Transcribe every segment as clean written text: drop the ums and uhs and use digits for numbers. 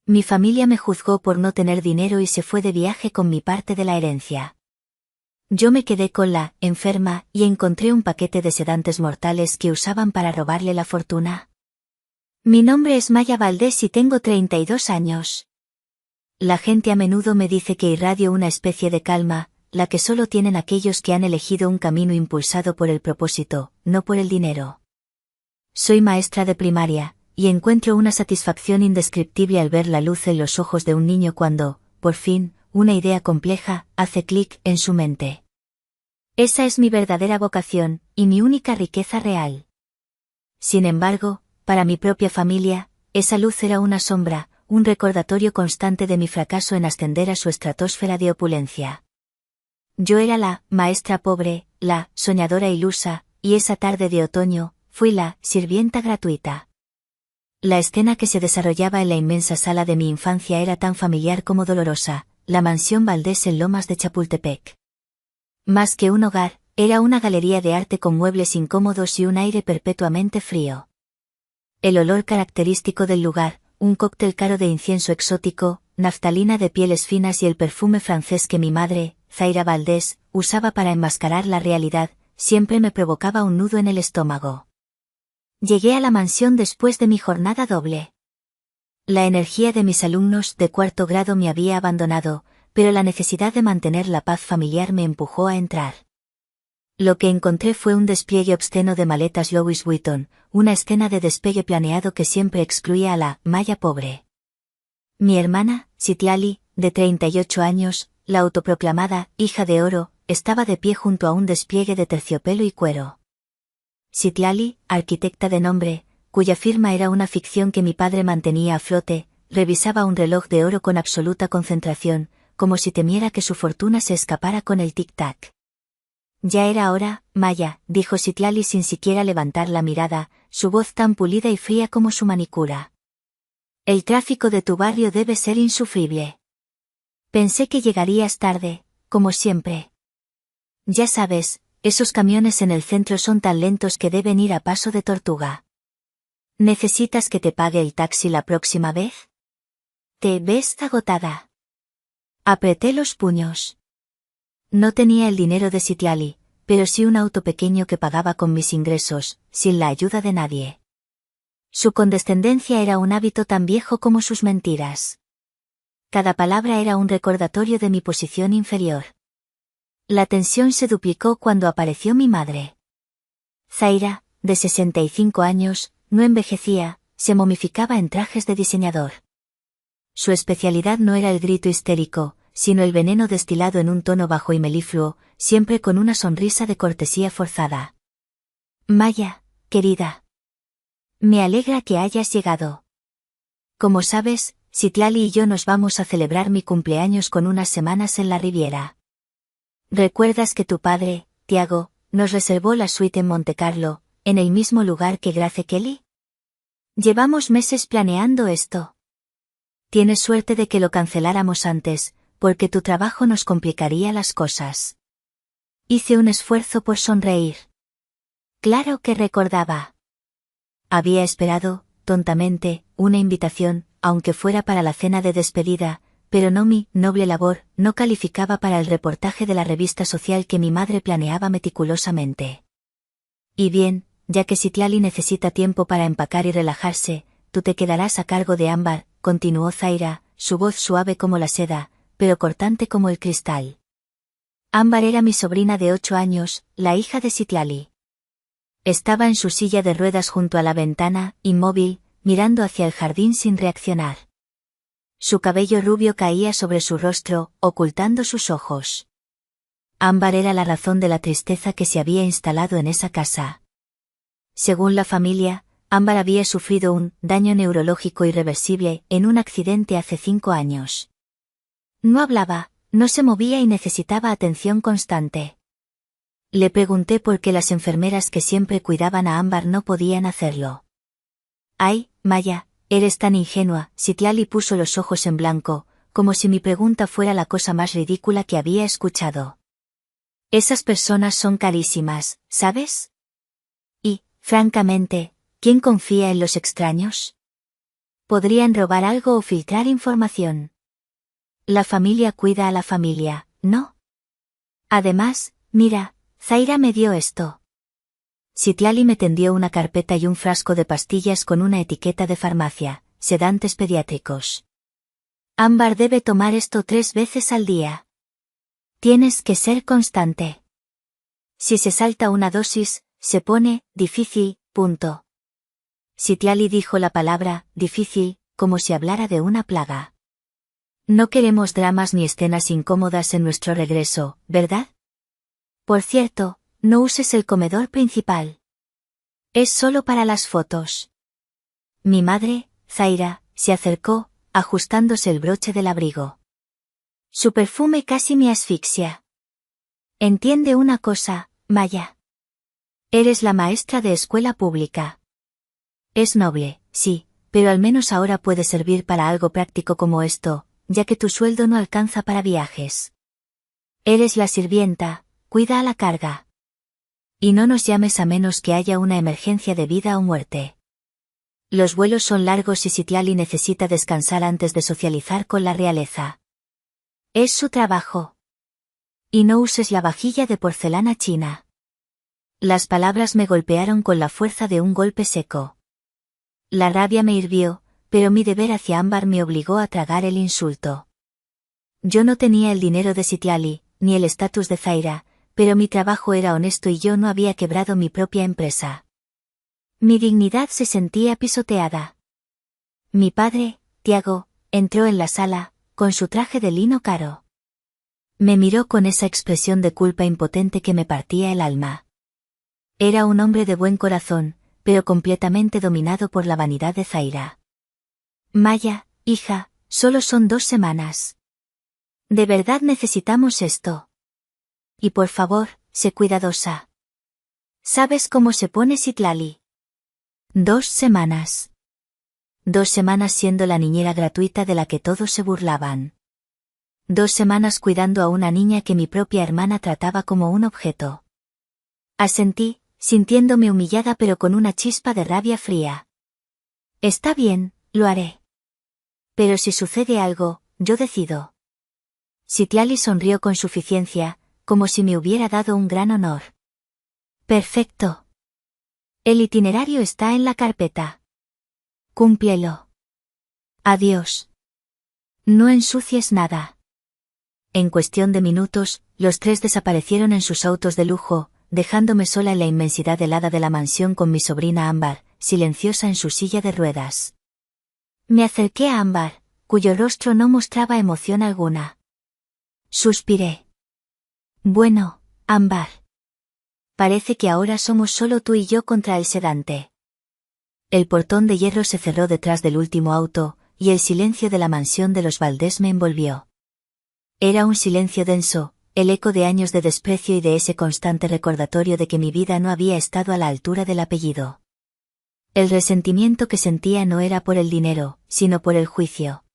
Mi familia me juzgó por no tener dinero y se fue de viaje con mi parte de la herencia. Yo me quedé con la enferma y encontré un paquete de sedantes mortales que usaban para robarle la fortuna. Mi nombre es Maya Valdés y tengo 32 años. La gente a menudo me dice que irradio una especie de calma, la que solo tienen aquellos que han elegido un camino impulsado por el propósito, no por el dinero. Soy maestra de primaria, y encuentro una satisfacción indescriptible al ver la luz en los ojos de un niño cuando, por fin, una idea compleja hace clic en su mente. Esa es mi verdadera vocación, y mi única riqueza real. Sin embargo, para mi propia familia, esa luz era una sombra, un recordatorio constante de mi fracaso en ascender a su estratosfera de opulencia. Yo era la maestra pobre, la soñadora ilusa, y esa tarde de otoño, fui la sirvienta gratuita. La escena que se desarrollaba en la inmensa sala de mi infancia era tan familiar como dolorosa, la mansión Valdés en Lomas de Chapultepec. Más que un hogar, era una galería de arte con muebles incómodos y un aire perpetuamente frío. El olor característico del lugar, un cóctel caro de incienso exótico, naftalina de pieles finas y el perfume francés que mi madre, Zaira Valdés, usaba para enmascarar la realidad, siempre me provocaba un nudo en el estómago. Llegué a la mansión después de mi jornada doble. La energía de mis alumnos de cuarto grado me había abandonado, pero la necesidad de mantener la paz familiar me empujó a entrar. Lo que encontré fue un despliegue obsceno de maletas Louis Vuitton, una escena de despegue planeado que siempre excluía a la Maya pobre. Mi hermana, Citlali, de 38 años, la autoproclamada hija de oro, estaba de pie junto a un despliegue de terciopelo y cuero. Citlali, arquitecta de nombre, cuya firma era una ficción que mi padre mantenía a flote, revisaba un reloj de oro con absoluta concentración, como si temiera que su fortuna se escapara con el tic-tac. Ya era hora, Maya, dijo Citlali sin siquiera levantar la mirada, su voz tan pulida y fría como su manicura. El tráfico de tu barrio debe ser insufrible. Pensé que llegarías tarde, como siempre. Ya sabes, esos camiones en el centro son tan lentos que deben ir a paso de tortuga. ¿Necesitas que te pague el taxi la próxima vez? ¿Te ves agotada? Apreté los puños. No tenía el dinero de Citlali, pero sí un auto pequeño que pagaba con mis ingresos, sin la ayuda de nadie. Su condescendencia era un hábito tan viejo como sus mentiras. Cada palabra era un recordatorio de mi posición inferior. La tensión se duplicó cuando apareció mi madre. Zaira, de 65 años, no envejecía, se momificaba en trajes de diseñador. Su especialidad no era el grito histérico, sino el veneno destilado en un tono bajo y melifluo, siempre con una sonrisa de cortesía forzada. Maya, querida. Me alegra que hayas llegado. Como sabes, Citlali y yo nos vamos a celebrar mi cumpleaños con unas semanas en la Riviera. ¿Recuerdas que tu padre, Tiago, nos reservó la suite en Montecarlo, en el mismo lugar que Grace Kelly? Llevamos meses planeando esto. Tienes suerte de que lo canceláramos antes, porque tu trabajo nos complicaría las cosas. Hice un esfuerzo por sonreír. Claro que recordaba. Había esperado, tontamente, una invitación, aunque fuera para la cena de despedida, pero no mi noble labor no calificaba para el reportaje de la revista social que mi madre planeaba meticulosamente. Y bien, ya que Citlali necesita tiempo para empacar y relajarse, tú te quedarás a cargo de Ámbar, continuó Zaira, su voz suave como la seda, pero cortante como el cristal. Ámbar era mi sobrina de 8 años, la hija de Citlali. Estaba en su silla de ruedas junto a la ventana, inmóvil, mirando hacia el jardín sin reaccionar. Su cabello rubio caía sobre su rostro, ocultando sus ojos. Ámbar era la razón de la tristeza que se había instalado en esa casa. Según la familia, Ámbar había sufrido un daño neurológico irreversible en un accidente hace 5 años. No hablaba, no se movía y necesitaba atención constante. Le pregunté por qué las enfermeras que siempre cuidaban a Ámbar no podían hacerlo. Ay, Maya, eres tan ingenua, Citlali puso los ojos en blanco, como si mi pregunta fuera la cosa más ridícula que había escuchado. Esas personas son carísimas, ¿sabes? Y, francamente, ¿quién confía en los extraños? Podrían robar algo o filtrar información. La familia cuida a la familia, ¿no? Además, mira, Zaira me dio esto. Citlali me tendió una carpeta y un frasco de pastillas con una etiqueta de farmacia, sedantes pediátricos. Ámbar debe tomar esto 3 veces al día. Tienes que ser constante. Si se salta una dosis, se pone difícil, punto. Citlali dijo la palabra difícil, como si hablara de una plaga. No queremos dramas ni escenas incómodas en nuestro regreso, ¿verdad? Por cierto, no uses el comedor principal. Es solo para las fotos. Mi madre, Zaira, se acercó, ajustándose el broche del abrigo. Su perfume casi me asfixia. Entiende una cosa, Maya. Eres la maestra de escuela pública. Es noble, sí, pero al menos ahora puede servir para algo práctico como esto, ya que tu sueldo no alcanza para viajes. Eres la sirvienta, cuida a la carga. Y no nos llames a menos que haya una emergencia de vida o muerte. Los vuelos son largos y Citlali necesita descansar antes de socializar con la realeza. Es su trabajo. Y no uses la vajilla de porcelana china. Las palabras me golpearon con la fuerza de un golpe seco. La rabia me hirvió, pero mi deber hacia Ámbar me obligó a tragar el insulto. Yo no tenía el dinero de Citlali, ni el estatus de Zaira, pero mi trabajo era honesto y yo no había quebrado mi propia empresa. Mi dignidad se sentía pisoteada. Mi padre, Tiago, entró en la sala, con su traje de lino caro. Me miró con esa expresión de culpa impotente que me partía el alma. Era un hombre de buen corazón, pero completamente dominado por la vanidad de Zaira. Maya, hija, solo son 2 semanas. ¿De verdad necesitamos esto? Y por favor, sé cuidadosa. ¿Sabes cómo se pone Citlali? 2 semanas. 2 semanas siendo la niñera gratuita de la que todos se burlaban. 2 semanas cuidando a una niña que mi propia hermana trataba como un objeto. Asentí, sintiéndome humillada pero con una chispa de rabia fría. Está bien, lo haré. Pero si sucede algo, yo decido. Citlali sonrió con suficiencia, como si me hubiera dado un gran honor. Perfecto. El itinerario está en la carpeta. Cúmplelo. Adiós. No ensucies nada. En cuestión de minutos, los 3 desaparecieron en sus autos de lujo, dejándome sola en la inmensidad helada de la mansión con mi sobrina Ámbar, silenciosa en su silla de ruedas. Me acerqué a Ámbar, cuyo rostro no mostraba emoción alguna. Suspiré. Bueno, Ámbar. Parece que ahora somos solo tú y yo contra el sedante. El portón de hierro se cerró detrás del último auto, y el silencio de la mansión de los Valdés me envolvió. Era un silencio denso, el eco de años de desprecio y de ese constante recordatorio de que mi vida no había estado a la altura del apellido. El resentimiento que sentía no era por el dinero, sino por el juicio.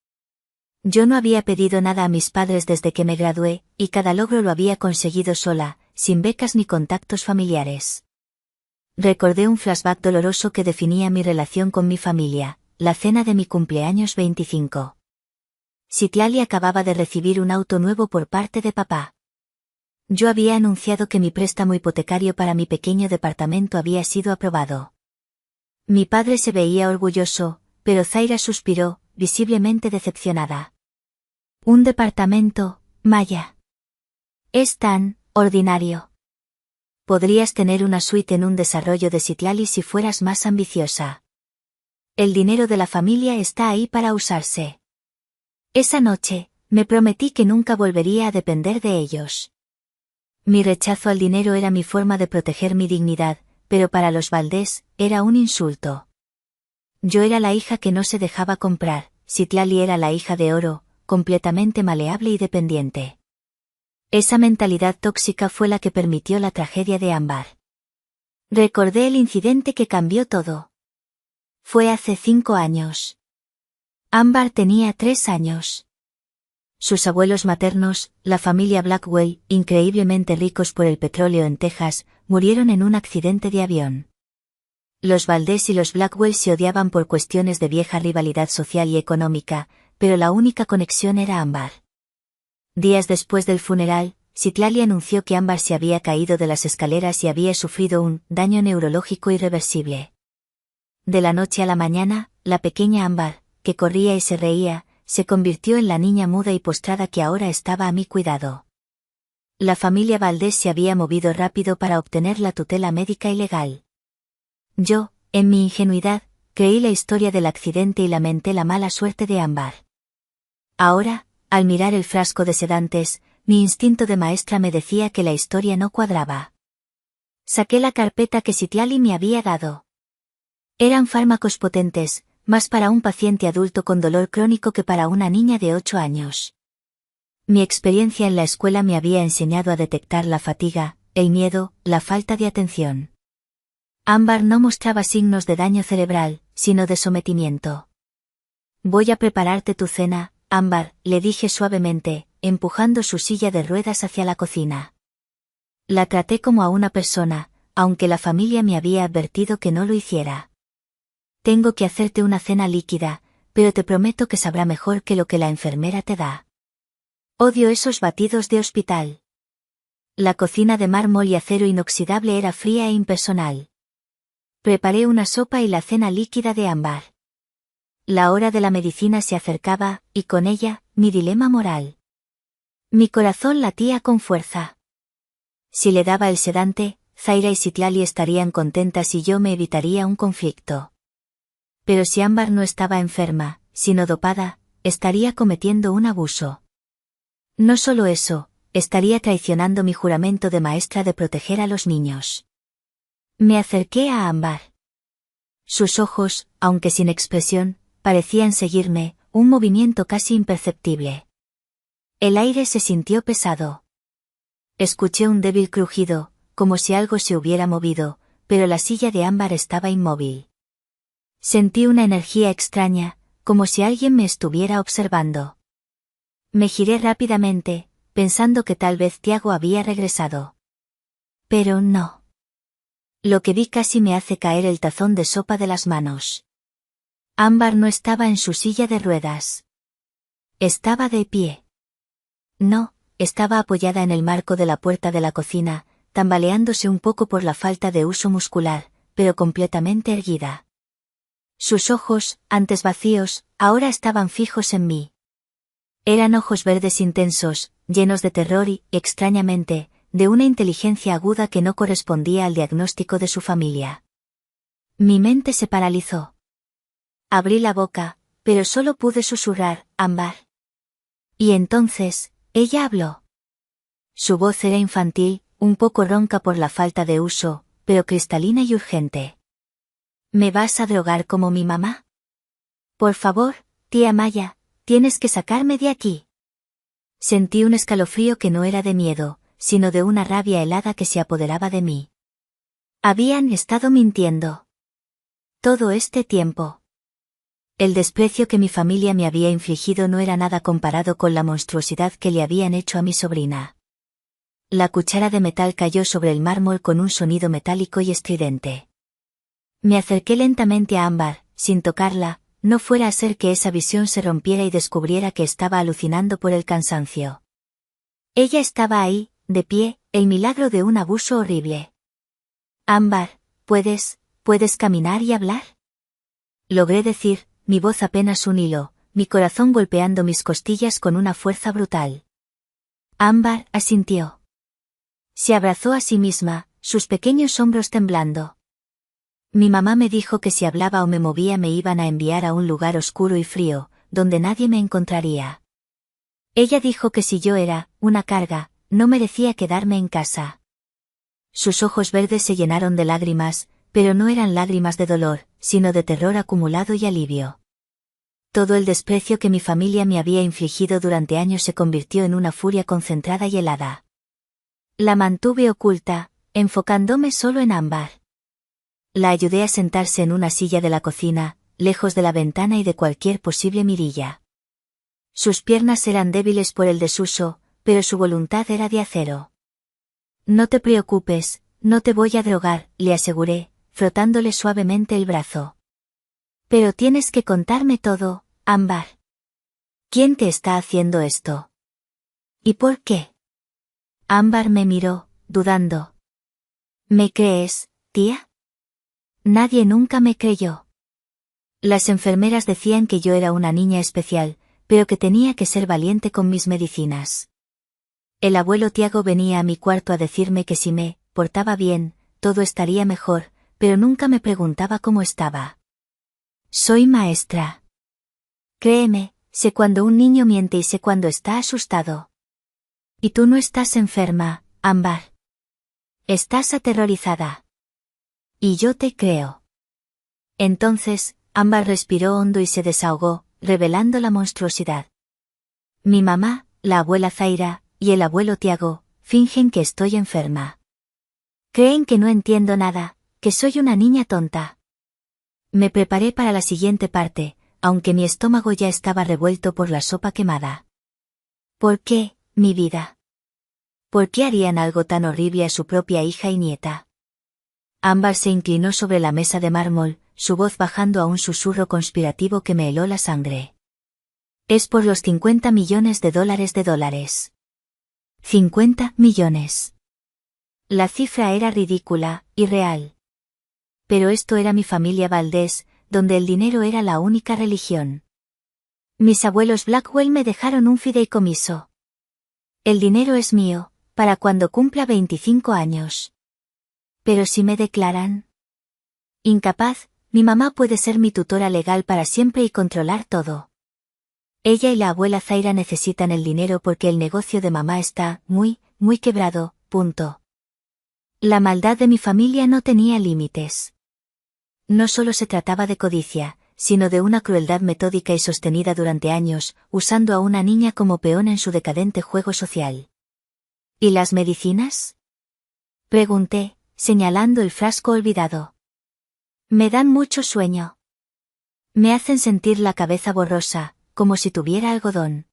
Yo no había pedido nada a mis padres desde que me gradué, y cada logro lo había conseguido sola, sin becas ni contactos familiares. Recordé un flashback doloroso que definía mi relación con mi familia, la cena de mi cumpleaños 25. Citlali acababa de recibir un auto nuevo por parte de papá. Yo había anunciado que mi préstamo hipotecario para mi pequeño departamento había sido aprobado. Mi padre se veía orgulloso, pero Zaira suspiró, visiblemente decepcionada. Un departamento, Maya. Es tan ordinario. Podrías tener una suite en un desarrollo de Citlali si fueras más ambiciosa. El dinero de la familia está ahí para usarse. Esa noche, me prometí que nunca volvería a depender de ellos. Mi rechazo al dinero era mi forma de proteger mi dignidad, pero para los Valdés, era un insulto. Yo era la hija que no se dejaba comprar, Citlali era la hija de oro, completamente maleable y dependiente. Esa mentalidad tóxica fue la que permitió la tragedia de Ámbar. Recordé el incidente que cambió todo. Fue hace 5 años. Ámbar tenía 3 años. Sus abuelos maternos, la familia Blackwell, increíblemente ricos por el petróleo en Texas, murieron en un accidente de avión. Los Valdés y los Blackwell se odiaban por cuestiones de vieja rivalidad social y económica, pero la única conexión era Ámbar. Días después del funeral, Citlali anunció que Ámbar se había caído de las escaleras y había sufrido un daño neurológico irreversible. De la noche a la mañana, la pequeña Ámbar, que corría y se reía, se convirtió en la niña muda y postrada que ahora estaba a mi cuidado. La familia Valdés se había movido rápido para obtener la tutela médica y legal. Yo, en mi ingenuidad, creí la historia del accidente y lamenté la mala suerte de Ámbar. Ahora, al mirar el frasco de sedantes, mi instinto de maestra me decía que la historia no cuadraba. Saqué la carpeta que Citlali me había dado. Eran fármacos potentes, más para un paciente adulto con dolor crónico que para una niña de 8 años. Mi experiencia en la escuela me había enseñado a detectar la fatiga, el miedo, la falta de atención. Ámbar no mostraba signos de daño cerebral, sino de sometimiento. Voy a prepararte tu cena, Ámbar, le dije suavemente, empujando su silla de ruedas hacia la cocina. La traté como a una persona, aunque la familia me había advertido que no lo hiciera. Tengo que hacerte una cena líquida, pero te prometo que sabrá mejor que lo que la enfermera te da. Odio esos batidos de hospital. La cocina de mármol y acero inoxidable era fría e impersonal. Preparé una sopa y la cena líquida de Ámbar. La hora de la medicina se acercaba, y con ella, mi dilema moral. Mi corazón latía con fuerza. Si le daba el sedante, Zaira y Citlali estarían contentas y yo me evitaría un conflicto. Pero si Ámbar no estaba enferma, sino dopada, estaría cometiendo un abuso. No solo eso, estaría traicionando mi juramento de maestra de proteger a los niños. Me acerqué a Ámbar. Sus ojos, aunque sin expresión, parecían seguirme, un movimiento casi imperceptible. El aire se sintió pesado. Escuché un débil crujido, como si algo se hubiera movido, pero la silla de Ámbar estaba inmóvil. Sentí una energía extraña, como si alguien me estuviera observando. Me giré rápidamente, pensando que tal vez Tiago había regresado. Pero no. Lo que vi casi me hace caer el tazón de sopa de las manos. Ámbar no estaba en su silla de ruedas. Estaba de pie. No, estaba apoyada en el marco de la puerta de la cocina, tambaleándose un poco por la falta de uso muscular, pero completamente erguida. Sus ojos, antes vacíos, ahora estaban fijos en mí. Eran ojos verdes intensos, llenos de terror y, extrañamente, de una inteligencia aguda que no correspondía al diagnóstico de su familia. Mi mente se paralizó. Abrí la boca, pero solo pude susurrar, Ámbar. Y entonces, ella habló. Su voz era infantil, un poco ronca por la falta de uso, pero cristalina y urgente. ¿Me vas a drogar como mi mamá? Por favor, tía Maya, tienes que sacarme de aquí. Sentí un escalofrío que no era de miedo, sino de una rabia helada que se apoderaba de mí. Habían estado mintiendo. Todo este tiempo. El desprecio que mi familia me había infligido no era nada comparado con la monstruosidad que le habían hecho a mi sobrina. La cuchara de metal cayó sobre el mármol con un sonido metálico y estridente. Me acerqué lentamente a Ámbar, sin tocarla, no fuera a ser que esa visión se rompiera y descubriera que estaba alucinando por el cansancio. Ella estaba ahí, de pie, el milagro de un abuso horrible. Ámbar, ¿puedes caminar y hablar? Logré decir, mi voz apenas un hilo, mi corazón golpeando mis costillas con una fuerza brutal. Ámbar asintió. Se abrazó a sí misma, sus pequeños hombros temblando. Mi mamá me dijo que si hablaba o me movía me iban a enviar a un lugar oscuro y frío, donde nadie me encontraría. Ella dijo que si yo era una carga, no merecía quedarme en casa. Sus ojos verdes se llenaron de lágrimas, pero no eran lágrimas de dolor, sino de terror acumulado y alivio. Todo el desprecio que mi familia me había infligido durante años se convirtió en una furia concentrada y helada. La mantuve oculta, enfocándome solo en Ámbar. La ayudé a sentarse en una silla de la cocina, lejos de la ventana y de cualquier posible mirilla. Sus piernas eran débiles por el desuso, pero su voluntad era de acero. No te preocupes, no te voy a drogar, le aseguré, frotándole suavemente el brazo. Pero tienes que contarme todo, Ámbar. ¿Quién te está haciendo esto? ¿Y por qué? Ámbar me miró, dudando. ¿Me crees, tía? Nadie nunca me creyó. Las enfermeras decían que yo era una niña especial, pero que tenía que ser valiente con mis medicinas. El abuelo Tiago venía a mi cuarto a decirme que si me portaba bien, todo estaría mejor, pero nunca me preguntaba cómo estaba. Soy maestra. Créeme, sé cuando un niño miente y sé cuando está asustado. Y tú no estás enferma, Ámbar. Estás aterrorizada. Y yo te creo. Entonces, Ámbar respiró hondo y se desahogó, revelando la monstruosidad. Mi mamá, la abuela Zaira, y el abuelo Tiago, fingen que estoy enferma. Creen que no entiendo nada, que soy una niña tonta. Me preparé para la siguiente parte, aunque mi estómago ya estaba revuelto por la sopa quemada. ¿Por qué, mi vida? ¿Por qué harían algo tan horrible a su propia hija y nieta? Ámbar se inclinó sobre la mesa de mármol, su voz bajando a un susurro conspirativo que me heló la sangre. Es por los 50 millones de dólares. 50 millones. La cifra era ridícula, irreal. Pero esto era mi familia Valdés, donde el dinero era la única religión. Mis abuelos Blackwell me dejaron un fideicomiso. El dinero es mío, para cuando cumpla 25 años. Pero si me declaran incapaz, mi mamá puede ser mi tutora legal para siempre y controlar todo. Ella y la abuela Zaira necesitan el dinero porque el negocio de mamá está muy quebrado, punto. La maldad de mi familia no tenía límites. No solo se trataba de codicia, sino de una crueldad metódica y sostenida durante años, usando a una niña como peón en su decadente juego social. ¿Y las medicinas? Pregunté, señalando el frasco olvidado. Me dan mucho sueño. Me hacen sentir la cabeza borrosa, como si tuviera algodón.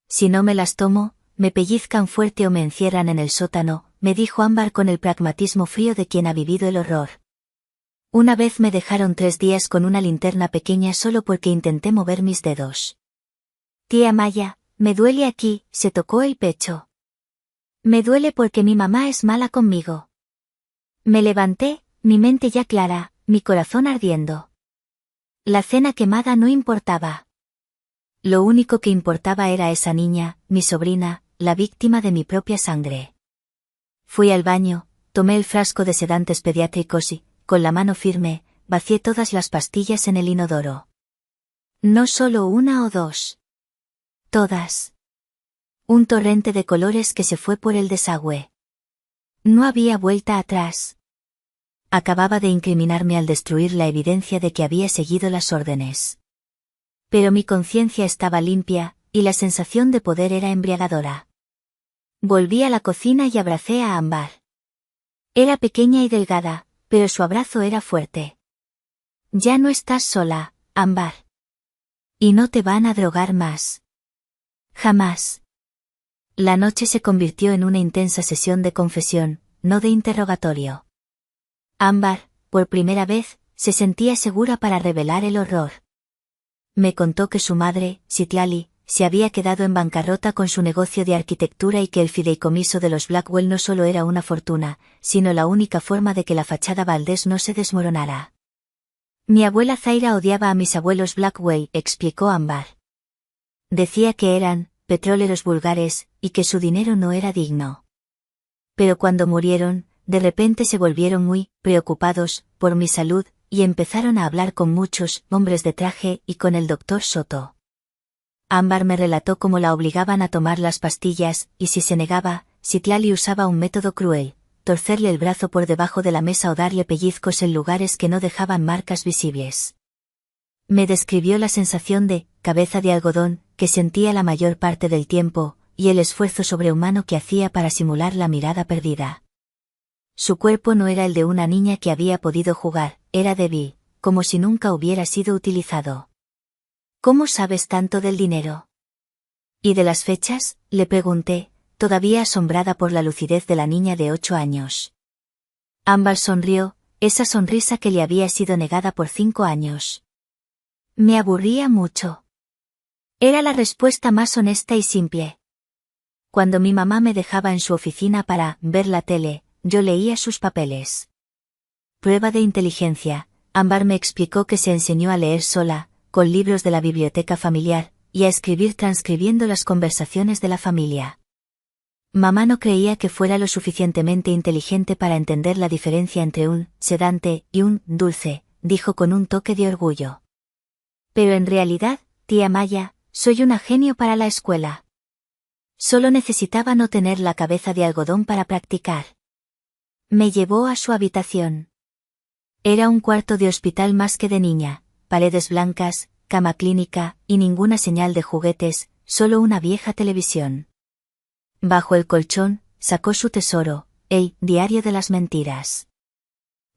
Si no me las tomo, me pellizcan fuerte o me encierran en el sótano, me dijo Ámbar con el pragmatismo frío de quien ha vivido el horror. Una vez me dejaron 3 días con una linterna pequeña solo porque intenté mover mis dedos. Tía Maya, me duele aquí, se tocó el pecho. Me duele porque mi mamá es mala conmigo. Me levanté, mi mente ya clara, mi corazón ardiendo. La cena quemada no importaba. Lo único que importaba era esa niña, mi sobrina, la víctima de mi propia sangre. Fui al baño, tomé el frasco de sedantes pediátricos y, con la mano firme, vacié todas las pastillas en el inodoro. No solo una o dos. Todas. Un torrente de colores que se fue por el desagüe. No había vuelta atrás. Acababa de incriminarme al destruir la evidencia de que había seguido las órdenes. Pero mi conciencia estaba limpia, y la sensación de poder era embriagadora. Volví a la cocina y abracé a Ámbar. Era pequeña y delgada, pero su abrazo era fuerte. Ya no estás sola, Ámbar. Y no te van a drogar más. Jamás. La noche se convirtió en una intensa sesión de confesión, no de interrogatorio. Ámbar, por primera vez, se sentía segura para revelar el horror. Me contó que su madre, Citlali, se había quedado en bancarrota con su negocio de arquitectura y que el fideicomiso de los Blackwell no solo era una fortuna, sino la única forma de que la fachada Valdés no se desmoronara. Mi abuela Zaira odiaba a mis abuelos Blackwell, explicó Ámbar. Decía que eran petróleros vulgares, y que su dinero no era digno. Pero cuando murieron, de repente se volvieron muy preocupados por mi salud, y empezaron a hablar con muchos hombres de traje y con el doctor Soto. Ámbar me relató cómo la obligaban a tomar las pastillas, y si se negaba, Citlali usaba un método cruel, torcerle el brazo por debajo de la mesa o darle pellizcos en lugares que no dejaban marcas visibles. Me describió la sensación de cabeza de algodón que sentía la mayor parte del tiempo, y el esfuerzo sobrehumano que hacía para simular la mirada perdida. Su cuerpo no era el de una niña que había podido jugar, era débil, como si nunca hubiera sido utilizado. ¿Cómo sabes tanto del dinero? ¿Y de las fechas?, le pregunté, todavía asombrada por la lucidez de la niña de 8 años. Ámbar sonrió, esa sonrisa que le había sido negada por 5 años. Me aburría mucho. Era la respuesta más honesta y simple. Cuando mi mamá me dejaba en su oficina para ver la tele, yo leía sus papeles. Prueba de inteligencia. Ámbar me explicó que se enseñó a leer sola, con libros de la biblioteca familiar, y a escribir transcribiendo las conversaciones de la familia. Mamá no creía que fuera lo suficientemente inteligente para entender la diferencia entre un sedante y un dulce, dijo con un toque de orgullo. Pero en realidad, tía Maya, soy una genio para la escuela. Solo necesitaba no tener la cabeza de algodón para practicar. Me llevó a su habitación. Era un cuarto de hospital más que de niña, paredes blancas, cama clínica, y ninguna señal de juguetes, solo una vieja televisión. Bajo el colchón, sacó su tesoro, el Diario de las Mentiras.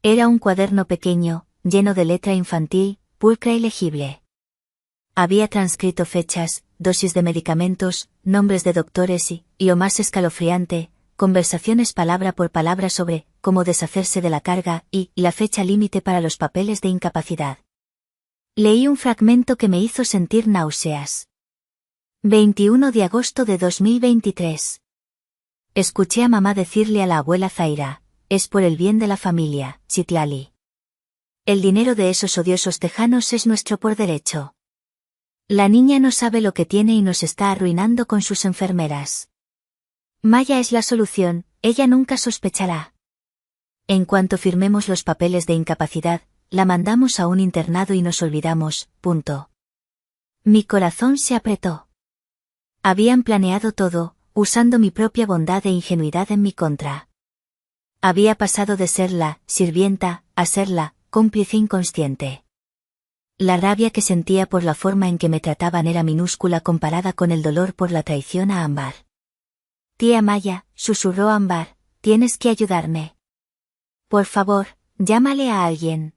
Era un cuaderno pequeño, lleno de letra infantil, pulcra y legible. Había transcrito fechas, dosis de medicamentos, nombres de doctores y, lo más escalofriante, conversaciones palabra por palabra sobre cómo deshacerse de la carga y la fecha límite para los papeles de incapacidad. Leí un fragmento que me hizo sentir náuseas. 21 de agosto de 2023. Escuché a mamá decirle a la abuela Zaira, es por el bien de la familia, Citlali. El dinero de esos odiosos tejanos es nuestro por derecho. La niña no sabe lo que tiene y nos está arruinando con sus enfermeras. Maya es la solución, ella nunca sospechará. En cuanto firmemos los papeles de incapacidad, la mandamos a un internado y nos olvidamos, punto. Mi corazón se apretó. Habían planeado todo, usando mi propia bondad e ingenuidad en mi contra. Había pasado de ser la sirvienta a ser la cómplice inconsciente. La rabia que sentía por la forma en que me trataban era minúscula comparada con el dolor por la traición a Ámbar. Tía Maya, susurró Ámbar, tienes que ayudarme. Por favor, llámale a alguien.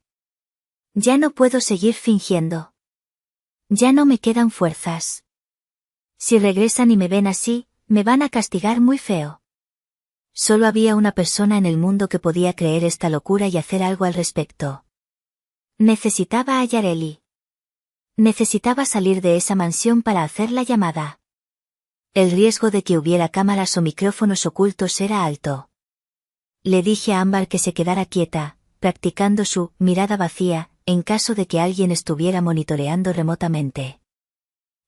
Ya no puedo seguir fingiendo. Ya no me quedan fuerzas. Si regresan y me ven así, me van a castigar muy feo. Solo había una persona en el mundo que podía creer esta locura y hacer algo al respecto. Necesitaba a Yareli. Necesitaba salir de esa mansión para hacer la llamada. El riesgo de que hubiera cámaras o micrófonos ocultos era alto. Le dije a Ámbar que se quedara quieta, practicando su mirada vacía, en caso de que alguien estuviera monitoreando remotamente.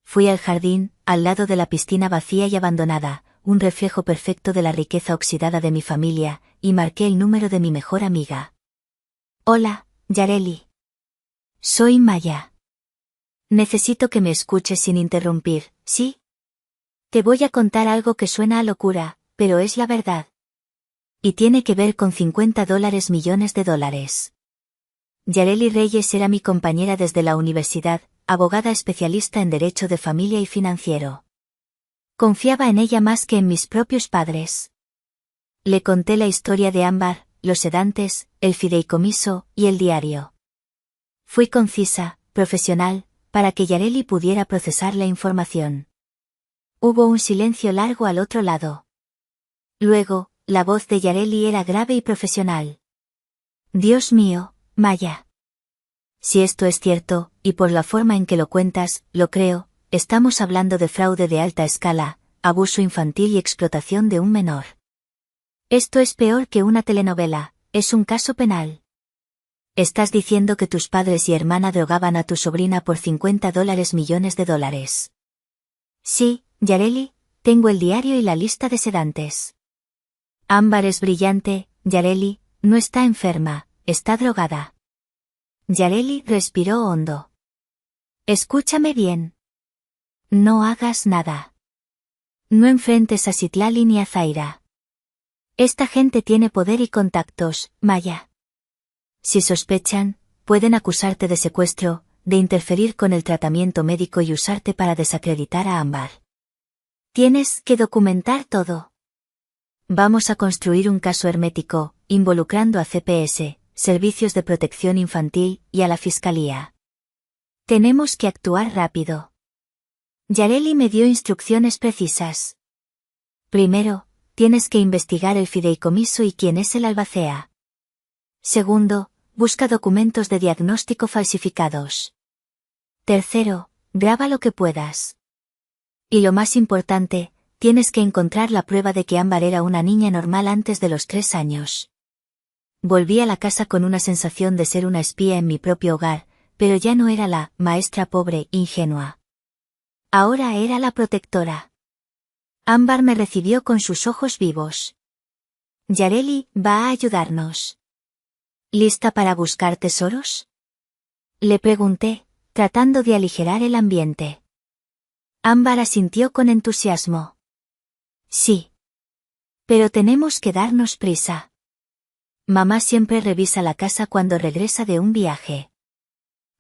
Fui al jardín, al lado de la piscina vacía y abandonada, un reflejo perfecto de la riqueza oxidada de mi familia, y marqué el número de mi mejor amiga. Hola, Yareli. Soy Maya. Necesito que me escuches sin interrumpir, ¿sí? Te voy a contar algo que suena a locura, pero es la verdad. Y tiene que ver con $50 millones. Yareli Reyes era mi compañera desde la universidad, abogada especialista en derecho de familia y financiero. Confiaba en ella más que en mis propios padres. Le conté la historia de Ámbar, los sedantes, el fideicomiso y el diario. Fui concisa, profesional, para que Yareli pudiera procesar la información. Hubo un silencio largo al otro lado. Luego, la voz de Yareli era grave y profesional. Dios mío, Maya. Si esto es cierto, y por la forma en que lo cuentas, lo creo, estamos hablando de fraude de alta escala, abuso infantil y explotación de un menor. Esto es peor que una telenovela, es un caso penal. Estás diciendo que tus padres y hermana drogaban a tu sobrina por $50 millones. Sí, Yareli, tengo el diario y la lista de sedantes. Ámbar es brillante, Yareli, no está enferma, está drogada. Yareli respiró hondo. Escúchame bien. No hagas nada. No enfrentes a Citlali ni a Zaira. Esta gente tiene poder y contactos, Maya. Si sospechan, pueden acusarte de secuestro, de interferir con el tratamiento médico y usarte para desacreditar a Ámbar. Tienes que documentar todo. Vamos a construir un caso hermético, involucrando a CPS, Servicios de Protección Infantil, y a la Fiscalía. Tenemos que actuar rápido. Yareli me dio instrucciones precisas. Primero, tienes que investigar el fideicomiso y quién es el albacea. Segundo, busca documentos de diagnóstico falsificados. Tercero, graba lo que puedas. Y lo más importante, tienes que encontrar la prueba de que Ámbar era una niña normal antes de los 3 años. Volví a la casa con una sensación de ser una espía en mi propio hogar, pero ya no era la maestra pobre, ingenua. Ahora era la protectora. Ámbar me recibió con sus ojos vivos. Yareli va a ayudarnos. ¿Lista para buscar tesoros? Le pregunté, tratando de aligerar el ambiente. Ámbar asintió con entusiasmo. Sí. Pero tenemos que darnos prisa. Mamá siempre revisa la casa cuando regresa de un viaje.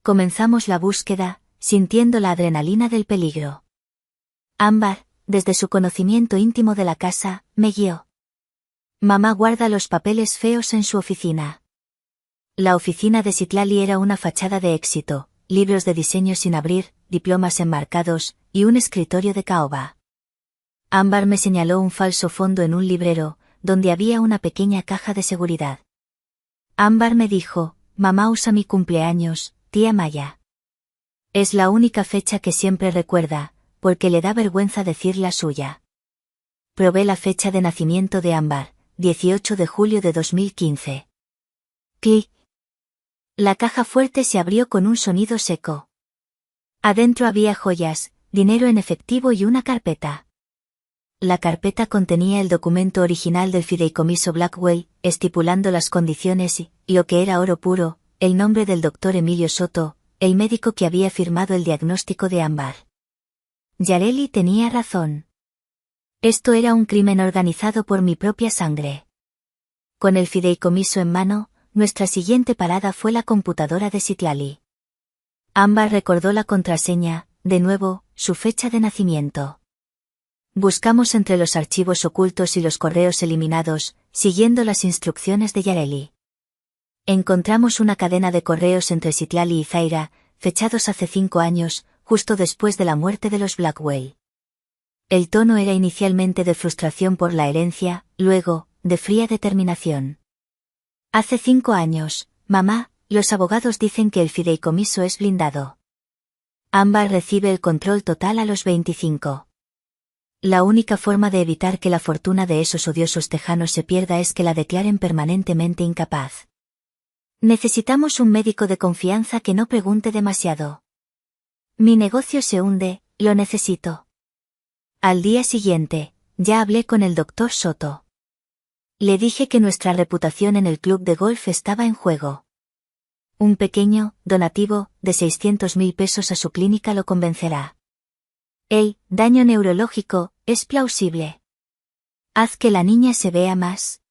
Comenzamos la búsqueda, sintiendo la adrenalina del peligro. Ámbar, desde su conocimiento íntimo de la casa, me guió. Mamá guarda los papeles feos en su oficina. La oficina de Citlali era una fachada de éxito, libros de diseño sin abrir, diplomas enmarcados, y un escritorio de caoba. Ámbar me señaló un falso fondo en un librero, donde había una pequeña caja de seguridad. Ámbar me dijo, mamá usa mi cumpleaños, tía Maya. Es la única fecha que siempre recuerda, porque le da vergüenza decir la suya. Probé la fecha de nacimiento de Ámbar, 18 de julio de 2015. Clic. La caja fuerte se abrió con un sonido seco. Adentro había joyas, dinero en efectivo y una carpeta. La carpeta contenía el documento original del fideicomiso Blackwell, estipulando las condiciones y, lo que era oro puro, el nombre del doctor Emilio Soto, el médico que había firmado el diagnóstico de Ámbar. Yareli tenía razón. Esto era un crimen organizado por mi propia sangre. Con el fideicomiso en mano, nuestra siguiente parada fue la computadora de Citlali. Ámbar recordó la contraseña, de nuevo, su fecha de nacimiento. Buscamos entre los archivos ocultos y los correos eliminados, siguiendo las instrucciones de Yareli. Encontramos una cadena de correos entre Citlali y Zaira, fechados hace 5 años, justo después de la muerte de los Blackwell. El tono era inicialmente de frustración por la herencia, luego, de fría determinación. Hace 5 años, mamá, los abogados dicen que el fideicomiso es blindado. Ámbar recibe el control total a los 25. La única forma de evitar que la fortuna de esos odiosos tejanos se pierda es que la declaren permanentemente incapaz. Necesitamos un médico de confianza que no pregunte demasiado. Mi negocio se hunde, lo necesito. Al día siguiente, ya hablé con el doctor Soto. Le dije que nuestra reputación en el club de golf estaba en juego. Un pequeño donativo de 600.000 pesos a su clínica lo convencerá. El daño neurológico es plausible. Haz que la niña se vea más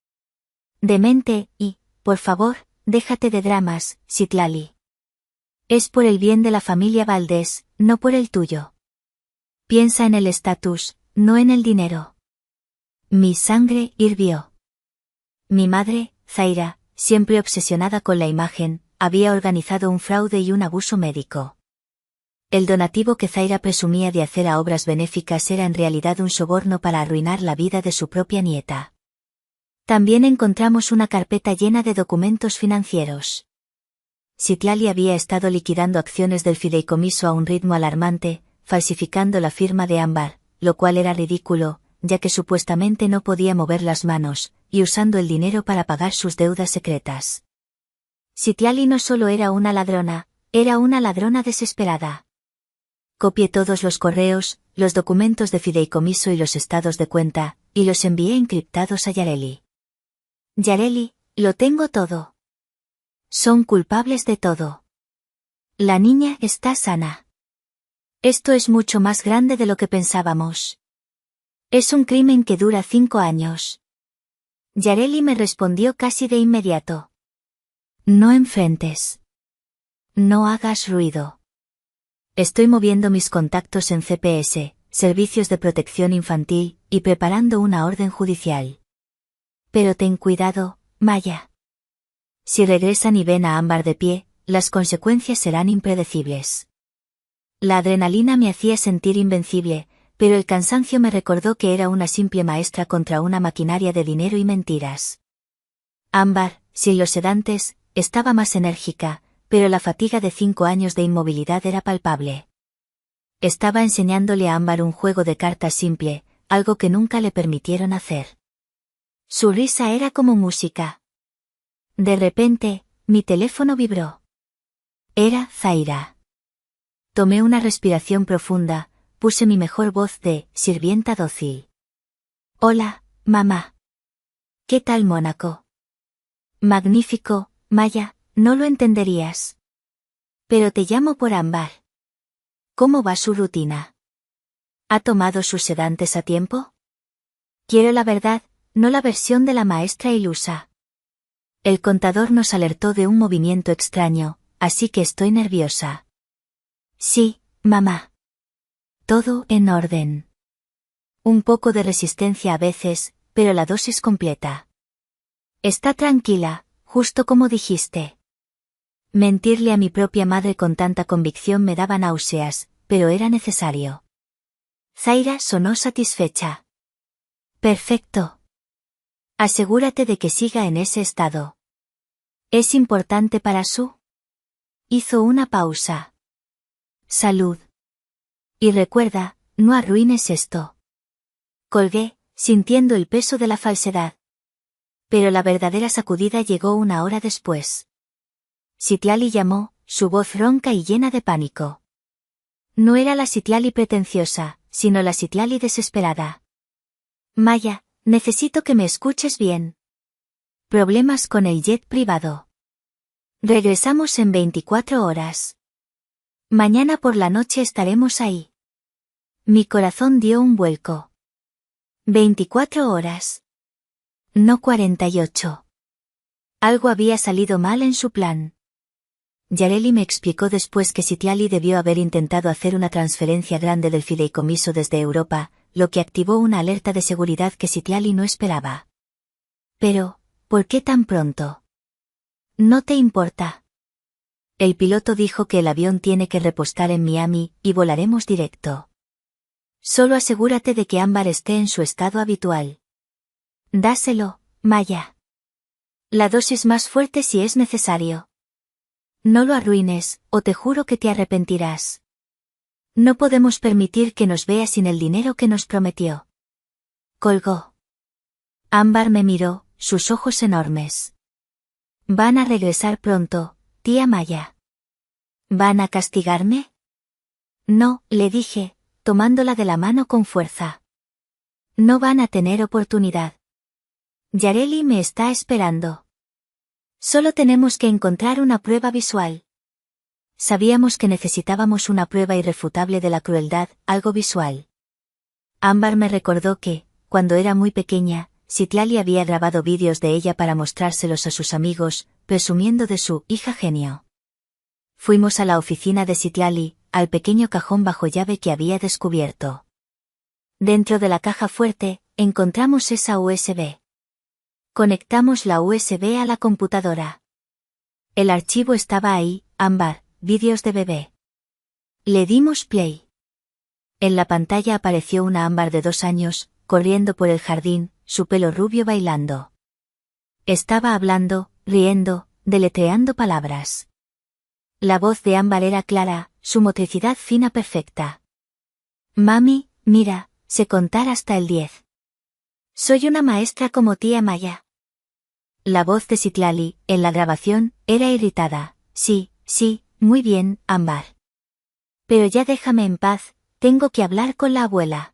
demente y, por favor, déjate de dramas, Citlali. Es por el bien de la familia Valdés, no por el tuyo. Piensa en el estatus, no en el dinero. Mi sangre hirvió. Mi madre, Zaira, siempre obsesionada con la imagen, había organizado un fraude y un abuso médico. El donativo que Zaira presumía de hacer a obras benéficas era en realidad un soborno para arruinar la vida de su propia nieta. También encontramos una carpeta llena de documentos financieros. Citlali había estado liquidando acciones del fideicomiso a un ritmo alarmante, falsificando la firma de Ámbar, lo cual era ridículo, ya que supuestamente no podía mover las manos, y usando el dinero para pagar sus deudas secretas. Citlali no solo era una ladrona desesperada. Copié todos los correos, los documentos de fideicomiso y los estados de cuenta, y los envié encriptados a Yareli. Yareli, lo tengo todo. Son culpables de todo. La niña está sana. Esto es mucho más grande de lo que pensábamos. Es un crimen que dura 5 años. Yareli me respondió casi de inmediato. No enfrentes. No hagas ruido. Estoy moviendo mis contactos en CPS, Servicios de Protección Infantil, y preparando una orden judicial. Pero ten cuidado, Maya. Si regresan y ven a Ámbar de pie, las consecuencias serán impredecibles. La adrenalina me hacía sentir invencible, pero el cansancio me recordó que era una simple maestra contra una maquinaria de dinero y mentiras. Ámbar, sin los sedantes, estaba más enérgica, pero la fatiga de 5 años de inmovilidad era palpable. Estaba enseñándole a Ámbar un juego de cartas simple, algo que nunca le permitieron hacer. Su risa era como música. De repente, mi teléfono vibró. Era Zaira. Tomé una respiración profunda, puse mi mejor voz de sirvienta dócil. Hola, mamá. ¿Qué tal, Mónaco? Magnífico, Maya, no lo entenderías. Pero te llamo por Ámbar. ¿Cómo va su rutina? ¿Ha tomado sus sedantes a tiempo? Quiero la verdad, no la versión de la maestra ilusa. El contador nos alertó de un movimiento extraño, así que estoy nerviosa. Sí, mamá. Todo en orden. Un poco de resistencia a veces, pero la dosis completa. Está tranquila, justo como dijiste. Mentirle a mi propia madre con tanta convicción me daba náuseas, pero era necesario. Zaira sonó satisfecha. Perfecto. Asegúrate de que siga en ese estado. ¿Es importante para su? Hizo una pausa. Salud. Y recuerda, no arruines esto. Colgué, sintiendo el peso de la falsedad. Pero la verdadera sacudida llegó una hora después. Citlali llamó, su voz ronca y llena de pánico. No era la Citlali pretenciosa, sino la Citlali desesperada. Maya, necesito que me escuches bien. Problemas con el jet privado. Regresamos en 24 horas. Mañana por la noche estaremos ahí. Mi corazón dio un vuelco. 24 horas. No 48. Algo había salido mal en su plan. Yareli me explicó después que Citlali debió haber intentado hacer una transferencia grande del fideicomiso desde Europa, lo que activó una alerta de seguridad que Citlali no esperaba. Pero, ¿por qué tan pronto? ¿No te importa? El piloto dijo que el avión tiene que repostar en Miami, y volaremos directo. Solo asegúrate de que Ámbar esté en su estado habitual. Dáselo, Maya. La dosis más fuerte si es necesario. No lo arruines, o te juro que te arrepentirás. No podemos permitir que nos vea sin el dinero que nos prometió. Colgó. Ámbar me miró, sus ojos enormes. Van a regresar pronto, tía Maya. ¿Van a castigarme? No, le dije, tomándola de la mano con fuerza. No van a tener oportunidad. Yareli me está esperando. Solo tenemos que encontrar una prueba visual. Sabíamos que necesitábamos una prueba irrefutable de la crueldad, algo visual. Ámbar me recordó que, cuando era muy pequeña, Citlali había grabado vídeos de ella para mostrárselos a sus amigos, presumiendo de su hija genio. Fuimos a la oficina de Citlali, al pequeño cajón bajo llave que había descubierto. Dentro de la caja fuerte, encontramos esa USB. Conectamos la USB a la computadora. El archivo estaba ahí, Ámbar, vídeos de bebé. Le dimos play. En la pantalla apareció una Ámbar de 2 años, corriendo por el jardín, su pelo rubio bailando. Estaba hablando, riendo, deletreando palabras. La voz de Ámbar era clara, su motricidad fina perfecta. Mami, mira, sé contar hasta el 10. Soy una maestra como tía Maya. La voz de Citlali, en la grabación, era irritada. Sí, muy bien, Ámbar. Pero ya déjame en paz, tengo que hablar con la abuela.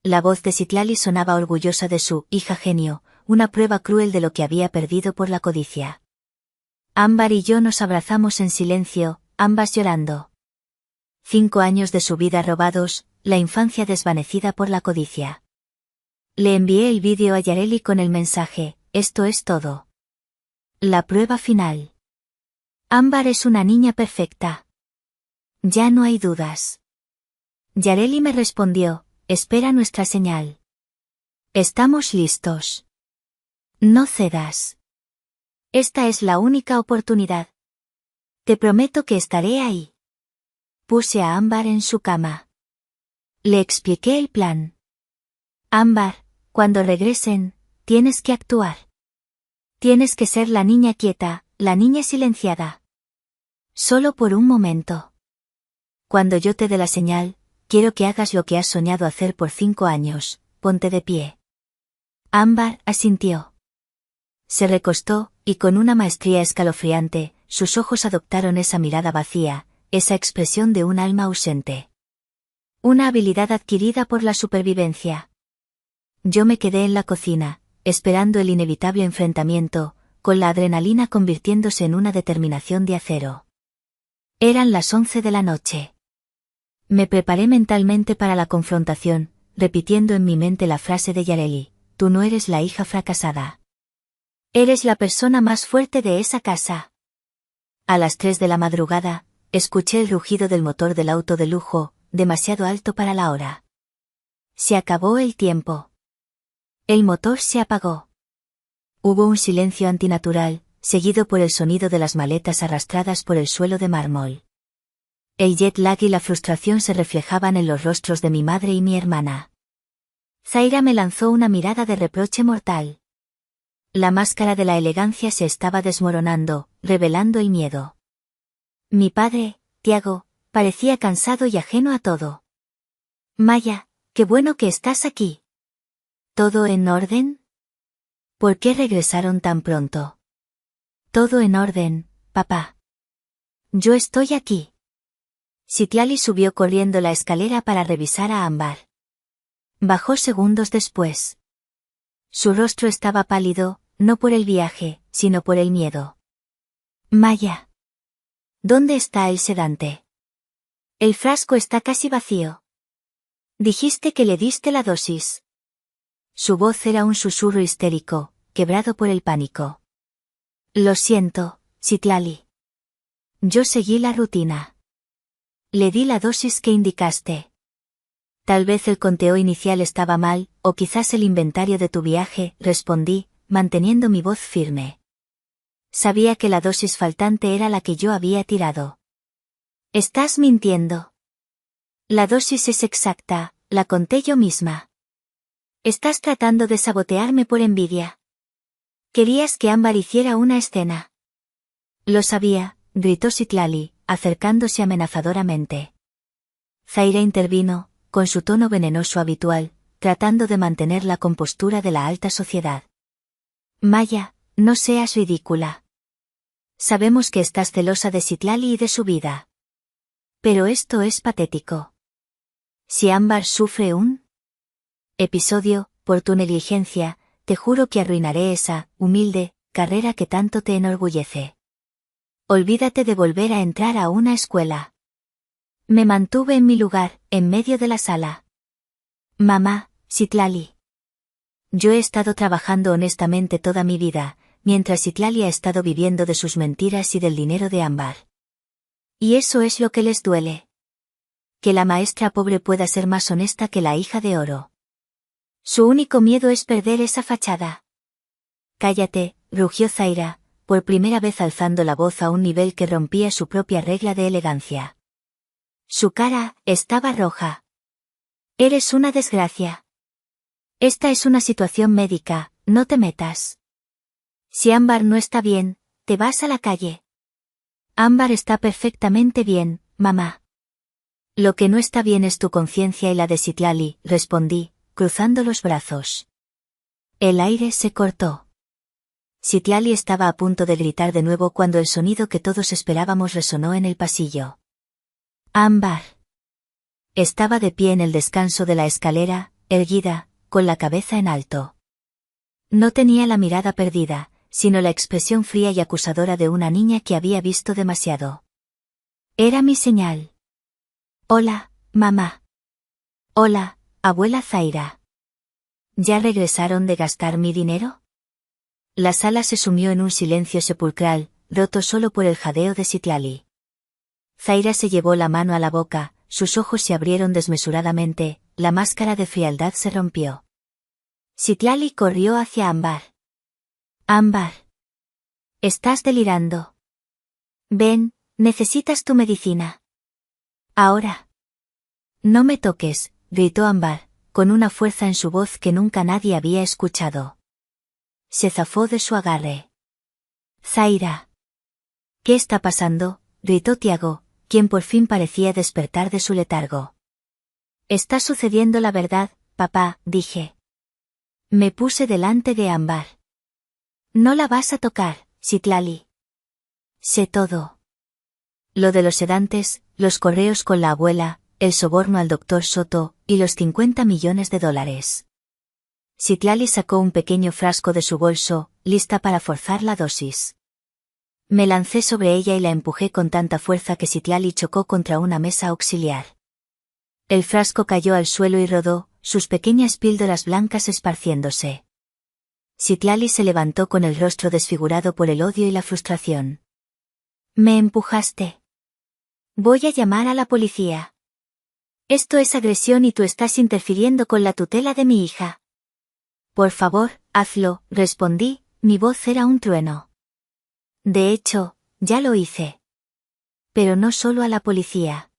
La voz de Citlali sonaba orgullosa de su hija genio, una prueba cruel de lo que había perdido por la codicia. Ámbar y yo nos abrazamos en silencio, ambas llorando. 5 años de su vida robados, la infancia desvanecida por la codicia. Le envié el vídeo a Yareli con el mensaje, esto es todo. La prueba final. Ámbar es una niña perfecta. Ya no hay dudas. Yareli me respondió, espera nuestra señal. Estamos listos. No cedas. Esta es la única oportunidad. Te prometo que estaré ahí. Puse a Ámbar en su cama. Le expliqué el plan. Ámbar, cuando regresen, tienes que actuar. Tienes que ser la niña quieta, la niña silenciada. Solo por un momento. Cuando yo te dé la señal, quiero que hagas lo que has soñado hacer por 5 años, ponte de pie. Ámbar asintió. Se recostó, y con una maestría escalofriante, sus ojos adoptaron esa mirada vacía, esa expresión de un alma ausente. Una habilidad adquirida por la supervivencia. Yo me quedé en la cocina, esperando el inevitable enfrentamiento, con la adrenalina convirtiéndose en una determinación de acero. Eran las 11 de la noche. Me preparé mentalmente para la confrontación, repitiendo en mi mente la frase de Yareli: tú no eres la hija fracasada. Eres la persona más fuerte de esa casa. A las 3 de la madrugada, escuché el rugido del motor del auto de lujo, demasiado alto para la hora. Se acabó el tiempo. El motor se apagó. Hubo un silencio antinatural, seguido por el sonido de las maletas arrastradas por el suelo de mármol. El jet lag y la frustración se reflejaban en los rostros de mi madre y mi hermana. Zaira me lanzó una mirada de reproche mortal. La máscara de la elegancia se estaba desmoronando, revelando el miedo. Mi padre, Tiago, parecía cansado y ajeno a todo. Maya, qué bueno que estás aquí. ¿Todo en orden? ¿Por qué regresaron tan pronto? Todo en orden, papá. Yo estoy aquí. Citlali subió corriendo la escalera para revisar a Ámbar. Bajó segundos después. Su rostro estaba pálido, no por el viaje, sino por el miedo. Maya. ¿Dónde está el sedante? El frasco está casi vacío. Dijiste que le diste la dosis. Su voz era un susurro histérico, quebrado por el pánico. Lo siento, Citlali. Yo seguí la rutina. Le di la dosis que indicaste. Tal vez el conteo inicial estaba mal, o quizás el inventario de tu viaje, respondí, manteniendo mi voz firme. Sabía que la dosis faltante era la que yo había tirado. Estás mintiendo. La dosis es exacta, la conté yo misma. Estás tratando de sabotearme por envidia. Querías que Ámbar hiciera una escena. Lo sabía, gritó Citlali, acercándose amenazadoramente. Zaira intervino, con su tono venenoso habitual, tratando de mantener la compostura de la alta sociedad. Maya, no seas ridícula. Sabemos que estás celosa de Citlali y de su vida. Pero esto es patético. Si Ámbar sufre un episodio, por tu negligencia, te juro que arruinaré esa, humilde, carrera que tanto te enorgullece. Olvídate de volver a entrar a una escuela. Me mantuve en mi lugar, en medio de la sala. Mamá, Citlali. Yo he estado trabajando honestamente toda mi vida, mientras Citlali ha estado viviendo de sus mentiras y del dinero de Ámbar. Y eso es lo que les duele. Que la maestra pobre pueda ser más honesta que la hija de oro. Su único miedo es perder esa fachada. Cállate, rugió Zaira, por primera vez alzando la voz a un nivel que rompía su propia regla de elegancia. Su cara estaba roja. Eres una desgracia. Esta es una situación médica, no te metas. Si Ámbar no está bien, te vas a la calle. Ámbar está perfectamente bien, mamá. Lo que no está bien es tu conciencia y la de Citlali, respondí, cruzando los brazos. El aire se cortó. Citlali estaba a punto de gritar de nuevo cuando el sonido que todos esperábamos resonó en el pasillo. Ámbar. Estaba de pie en el descanso de la escalera, erguida, con la cabeza en alto. No tenía la mirada perdida, sino la expresión fría y acusadora de una niña que había visto demasiado. Era mi señal. Hola, mamá. Hola, abuela Zaira. ¿Ya regresaron de gastar mi dinero? La sala se sumió en un silencio sepulcral, roto solo por el jadeo de Citlali. Zaira se llevó la mano a la boca, sus ojos se abrieron desmesuradamente, la máscara de frialdad se rompió. Citlali corrió hacia Ámbar. Ámbar. Estás delirando. Ven, necesitas tu medicina. Ahora. No me toques, gritó Ámbar, con una fuerza en su voz que nunca nadie había escuchado. Se zafó de su agarre. Zaira. ¿Qué está pasando?, gritó Tiago, quien por fin parecía despertar de su letargo. Está sucediendo la verdad, papá, dije. Me puse delante de Ámbar. No la vas a tocar, Citlali. Sé todo. Lo de los sedantes, los correos con la abuela, el soborno al doctor Soto, y los 50 millones de dólares. Citlali sacó un pequeño frasco de su bolso, lista para forzar la dosis. Me lancé sobre ella y la empujé con tanta fuerza que Citlali chocó contra una mesa auxiliar. El frasco cayó al suelo y rodó, sus pequeñas píldoras blancas esparciéndose. Citlali se levantó con el rostro desfigurado por el odio y la frustración. Me empujaste. Voy a llamar a la policía. Esto es agresión y tú estás interfiriendo con la tutela de mi hija. Por favor, hazlo, respondí, mi voz era un trueno. De hecho, ya lo hice. Pero no solo a la policía.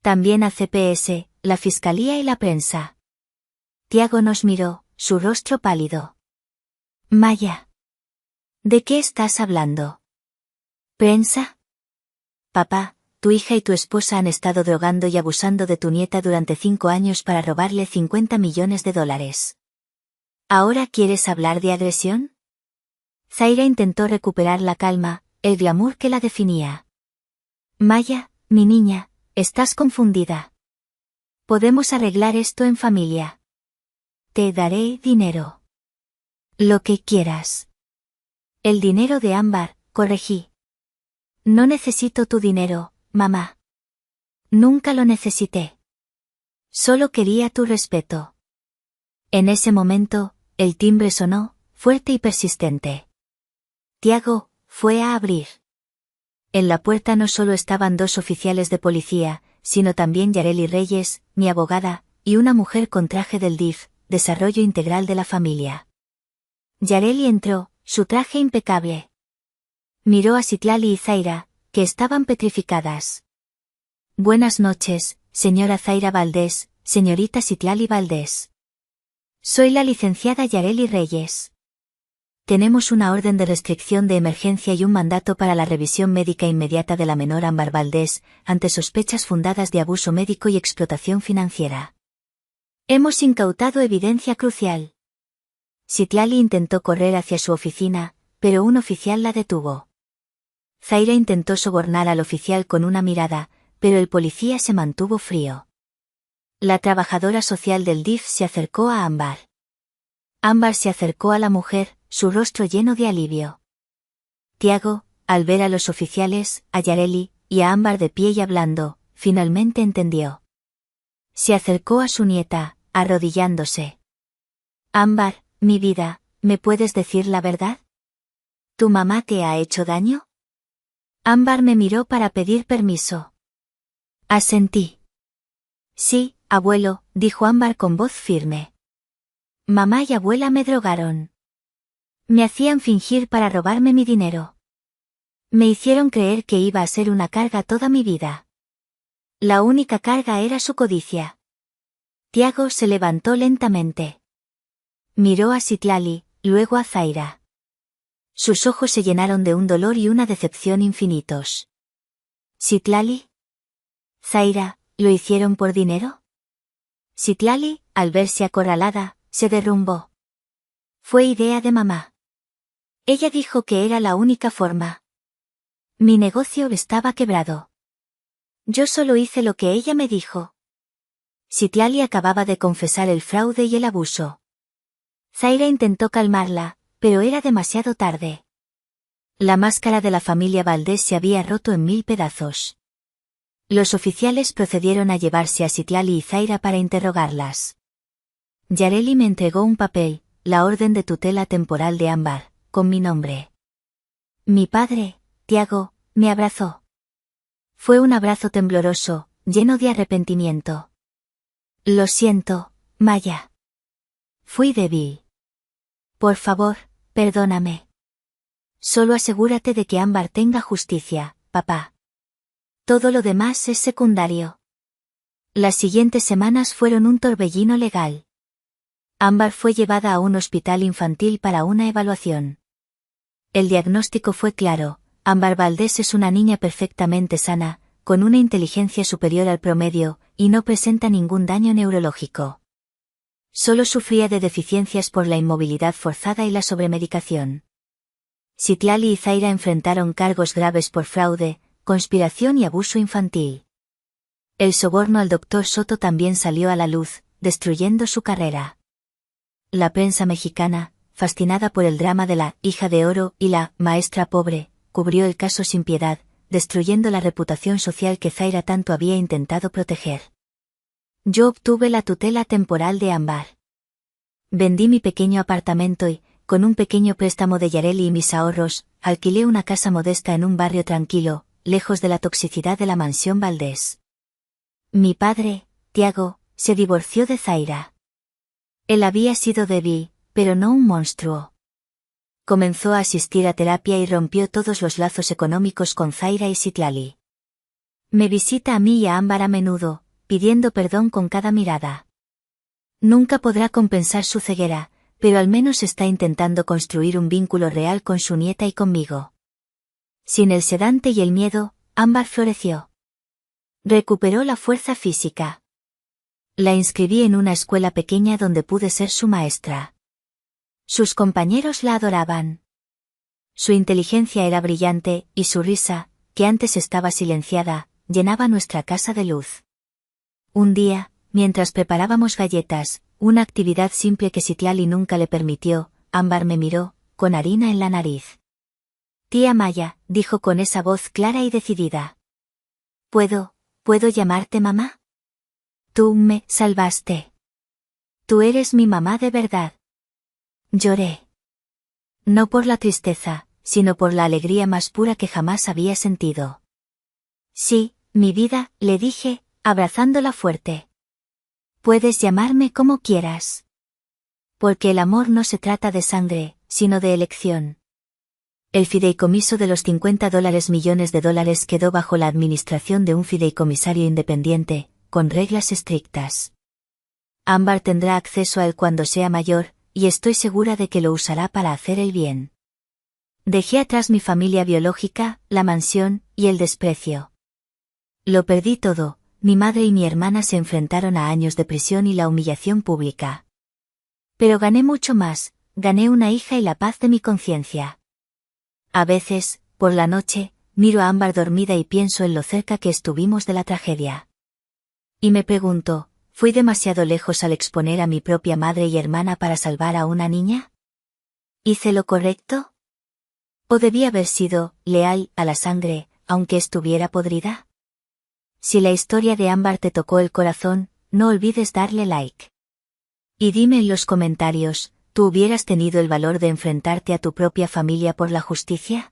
También a CPS, la fiscalía y la prensa. Tiago nos miró, su rostro pálido. Maya. ¿De qué estás hablando? ¿Prensa? Papá, tu hija y tu esposa han estado drogando y abusando de tu nieta durante 5 años para robarle 50 millones de dólares. ¿Ahora quieres hablar de agresión? Zaira intentó recuperar la calma, el glamour que la definía. Maya, mi niña, estás confundida. Podemos arreglar esto en familia. Te daré dinero. Lo que quieras. El dinero de Ámbar, corregí. No necesito tu dinero, mamá. Nunca lo necesité. Solo quería tu respeto. En ese momento, el timbre sonó, fuerte y persistente. Tiago fue a abrir. En la puerta no solo estaban 2 oficiales de policía, sino también Yareli Reyes, mi abogada, y una mujer con traje del DIF, Desarrollo Integral de la Familia. Yareli entró, su traje impecable. Miró a Citlali y Zaira, que estaban petrificadas. Buenas noches, señora Zaira Valdés, señorita Citlali Valdés. Soy la licenciada Yareli Reyes. Tenemos una orden de restricción de emergencia y un mandato para la revisión médica inmediata de la menor Ámbar Valdés, ante sospechas fundadas de abuso médico y explotación financiera. Hemos incautado evidencia crucial. Citlali intentó correr hacia su oficina, pero un oficial la detuvo. Zaira intentó sobornar al oficial con una mirada, pero el policía se mantuvo frío. La trabajadora social del DIF se acercó a Ámbar. Ámbar se acercó a la mujer, su rostro lleno de alivio. Tiago, al ver a los oficiales, a Yareli, y a Ámbar de pie y hablando, finalmente entendió. Se acercó a su nieta, arrodillándose. Ámbar, mi vida, ¿me puedes decir la verdad? ¿Tu mamá te ha hecho daño? Ámbar me miró para pedir permiso. Asentí. Sí, abuelo, dijo Ámbar con voz firme. Mamá y abuela me drogaron. Me hacían fingir para robarme mi dinero. Me hicieron creer que iba a ser una carga toda mi vida. La única carga era su codicia. Tiago se levantó lentamente. Miró a Citlali, luego a Zaira. Sus ojos se llenaron de un dolor y una decepción infinitos. ¿Citlali? Zaira, ¿lo hicieron por dinero? Citlali, al verse acorralada, se derrumbó. Fue idea de mamá. Ella dijo que era la única forma. Mi negocio estaba quebrado. Yo solo hice lo que ella me dijo. Citlali acababa de confesar el fraude y el abuso. Zaira intentó calmarla, pero era demasiado tarde. La máscara de la familia Valdés se había roto en 1000 pedazos. Los oficiales procedieron a llevarse a Citlali y Zaira para interrogarlas. Yareli me entregó un papel, la orden de tutela temporal de Ámbar, con mi nombre. Mi padre, Tiago, me abrazó. Fue un abrazo tembloroso, lleno de arrepentimiento. Lo siento, Maya. Fui débil. Por favor, perdóname. Solo asegúrate de que Ámbar tenga justicia, papá. Todo lo demás es secundario. Las siguientes semanas fueron un torbellino legal. Ámbar fue llevada a un hospital infantil para una evaluación. El diagnóstico fue claro: Ámbar Valdés es una niña perfectamente sana, con una inteligencia superior al promedio, y no presenta ningún daño neurológico. Solo sufría de deficiencias por la inmovilidad forzada y la sobremedicación. Citlali y Zaira enfrentaron cargos graves por fraude, conspiración y abuso infantil. El soborno al doctor Soto también salió a la luz, destruyendo su carrera. La prensa mexicana, fascinada por el drama de la hija de oro y la maestra pobre, cubrió el caso sin piedad, destruyendo la reputación social que Zaira tanto había intentado proteger. Yo obtuve la tutela temporal de Ámbar. Vendí mi pequeño apartamento y, con un pequeño préstamo de Yareli y mis ahorros, alquilé una casa modesta en un barrio tranquilo, lejos de la toxicidad de la mansión Valdés. Mi padre, Tiago, se divorció de Zaira. Él había sido débil, pero no un monstruo. Comenzó a asistir a terapia y rompió todos los lazos económicos con Zaira y Citlali. Me visita a mí y a Ámbar a menudo, pidiendo perdón con cada mirada. Nunca podrá compensar su ceguera, pero al menos está intentando construir un vínculo real con su nieta y conmigo. Sin el sedante y el miedo, Ámbar floreció. Recuperó la fuerza física. La inscribí en una escuela pequeña donde pude ser su maestra. Sus compañeros la adoraban. Su inteligencia era brillante, y su risa, que antes estaba silenciada, llenaba nuestra casa de luz. Un día, mientras preparábamos galletas, una actividad simple que Citlali nunca le permitió, Ámbar me miró, con harina en la nariz. Tía Maya, dijo con esa voz clara y decidida. ¿Puedo llamarte mamá? Tú me salvaste. Tú eres mi mamá de verdad. Lloré. No por la tristeza, sino por la alegría más pura que jamás había sentido. Sí, mi vida, le dije, abrazándola fuerte. Puedes llamarme como quieras. Porque el amor no se trata de sangre, sino de elección. El fideicomiso de los $50 millones quedó bajo la administración de un fideicomisario independiente, con reglas estrictas. Ámbar tendrá acceso a él cuando sea mayor, y estoy segura de que lo usará para hacer el bien. Dejé atrás mi familia biológica, la mansión, y el desprecio. Lo perdí todo, mi madre y mi hermana se enfrentaron a años de prisión y la humillación pública. Pero gané mucho más, gané una hija y la paz de mi conciencia. A veces, por la noche, miro a Ámbar dormida y pienso en lo cerca que estuvimos de la tragedia. Y me pregunto, ¿fui demasiado lejos al exponer a mi propia madre y hermana para salvar a una niña? ¿Hice lo correcto? ¿O debí haber sido leal a la sangre, aunque estuviera podrida? Si la historia de Ámbar te tocó el corazón, no olvides darle like. Y dime en los comentarios, ¿tú hubieras tenido el valor de enfrentarte a tu propia familia por la justicia?